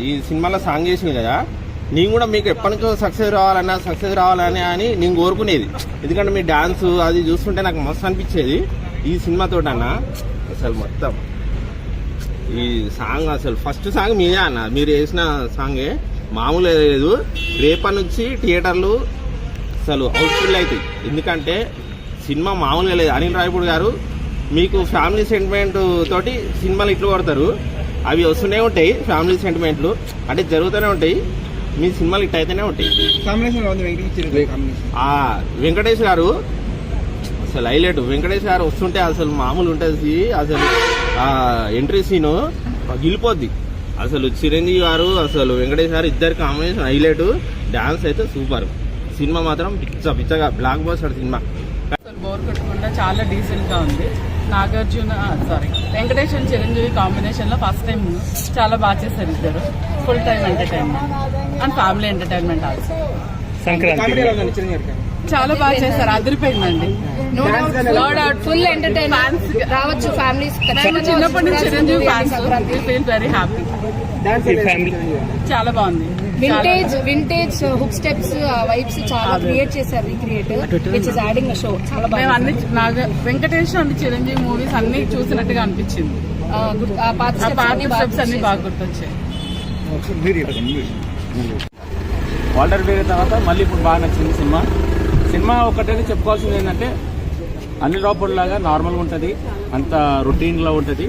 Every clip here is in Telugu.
ఈ సినిమాలో సాంగ్ చేసింది కదా, నేను కూడా మీకు ఎప్పటి నుంచో సక్సెస్ రావాలని అని నేను కోరుకునేది. ఎందుకంటే మీ డాన్స్ అది చూస్తుంటే నాకు మస్తు అనిపించేది. ఈ సినిమాతో అన్న అసలు మొత్తం ఈ సాంగ్ అసలు ఫస్ట్ సాంగ్ మీదే అన్న, మీరు వేసిన సాంగే మామూలు లేదు. రేపటి నుంచి థియేటర్లు అసలు హౌస్ఫుల్ అవుతాయి. ఎందుకంటే సినిమా మామూలుగా లేదు. అనిల్ రావిపూడి గారు మీకు ఫ్యామిలీ సెంటిమెంట్ తోటి సినిమాలు ఇట్లు కొడతారు, అవి వస్తూనే ఉంటాయి. ఫ్యామిలీ సెంటిమెంట్లు అంటే జరుగుతూనే ఉంటాయి, మీ సినిమాలు ఇట్ అయితేనే ఉంటాయి. వెంకటేష్ గారు అసలు హైలైట్. వెంకటేష్ గారు వస్తుంటే అసలు మామూలు ఉంటుంది. అసలు ఎంట్రీ సీను గిలిపోద్ది. అసలు చిరంజీవి గారు అసలు వెంకటేష్ గారు ఇద్దరు కాంబినేషన్ హైలైట్. డాన్స్ అయితే సూపర్. సినిమా మాత్రం పిచ్చగా బ్లాక్ బస్టర్ సినిమా. అసలు బోర్ కొట్టకుండా చాలా డీసెంట్ గా ఉంది. వెంకటేష్ అండ్ చిరంజీవి కాంబినేషన్ లో ఫస్ట్ టైం చాలా బాగా చేశారు ఇద్దరు. Full time entertainment and family entertainment also. చాలా బాగా చేశారు, అదిరిపోయిందండి. ఫుల్ ఎంటర్టైన్మెంట్ రావచ్చు ఫ్యామిలీస్. చిన్నప్పటి నుంచి Chiranjeevi fans, feel very happy. చాలా బాగుంది. వింటేజ్ హుక్ స్టెప్స్ వైబ్స్ చాలా క్రియేట్ చేశారు. Recreate which is adding a show. చాలా బాగుంది. మేము అన్ని వెంకటేష్ అండ్ చిరంజీవి మూవీస్ అన్ని చూసినట్టుగా అనిపించింది. పాత స్టెప్స్ అన్ని బాగా గుర్తొచ్చాయి. వాల్టర్ వేరే తర్వాత మళ్ళీ ఇప్పుడు బాగా నచ్చింది సినిమా. ఒకటైతే చెప్పుకోవాల్సింది ఏంటంటే అనిల్ రావిపూడి లాగా నార్మల్గా ఉంటుంది, అంత రొటీన్లో ఉంటుంది,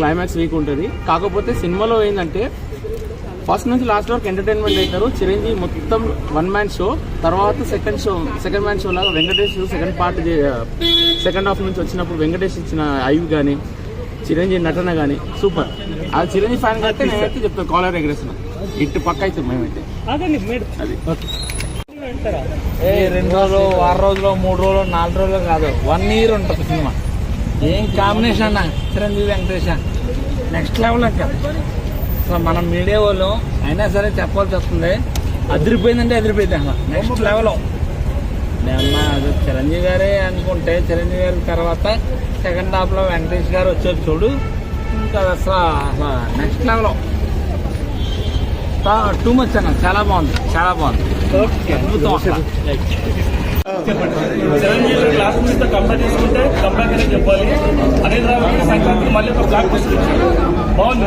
క్లైమాక్స్ వీక్ ఉంటుంది. కాకపోతే సినిమాలో ఏంటంటే ఫస్ట్ నుంచి లాస్ట్ వరకు ఎంటర్టైన్మెంట్ అవుతారు. చిరంజీవి మొత్తం వన్ మ్యాన్ షో, తర్వాత సెకండ్ మ్యాన్ షో లాగా వెంకటేష్ సెకండ్ హాఫ్ నుంచి వచ్చినప్పుడు వెంకటేష్ ఇచ్చిన ఐవ్ కానీ చిరంజీవి నటన కానీ సూపర్. అది చిరంజీవి ఫ్యాన్ అయితే నేనైతే చెప్తాను కాలర్ ఎగరేసిన ఇటు పక్క అవుతుంది మేమైతే. అది 2 రోజులు, 6 రోజులు, 3 రోజులు, 4 రోజులు కాదు, 1 year ఉంటుంది సినిమా. ఏం కాంబినేషన్ అన్న చిరంజీవి వెంకటేష్ నెక్స్ట్ లెవెల్ అంటారు. అసలు మనం మీడియా వాళ్ళు అయినా సరే చెప్పాల్సి వస్తుంది. అదిరిపోయిందంటే అదిరిపోయింది అన్న, నెక్స్ట్ లెవెల్. అమ్మ అది చిరంజీవి గారే అనుకుంటే చిరంజీవి గారి తర్వాత సెకండ్ హాఫ్ లో వెంకటేష్ గారు వచ్చారు చూడు, ఇంకా అసలు నెక్స్ట్ లెవెల్. టూ మచ్ అన్న, చాలా బాగుంది. అద్భుతం అసలు. చిరంజీవి క్లాస్ మీద కంపేర్ చేసుకుంటే కంపేర్ అనే చెప్పాలి. అనిల్ రావిపూడి సంక్రాంతికి మళ్ళీ ఒక బ్లాక్ బస్టర్ బాగుంది.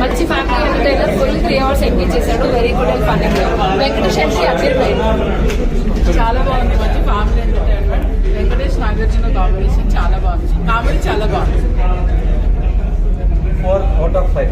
మంచి family entertainer. Full 3 hours engage చేశాడు. Very good and funny. Venkatesh చాలా బాగుంది. మంచి family entertainment. Venkatesh Nagarjuna combination చాలా బాగుంది. కామెడీ చాలా బాగుంది. 4 out of 5.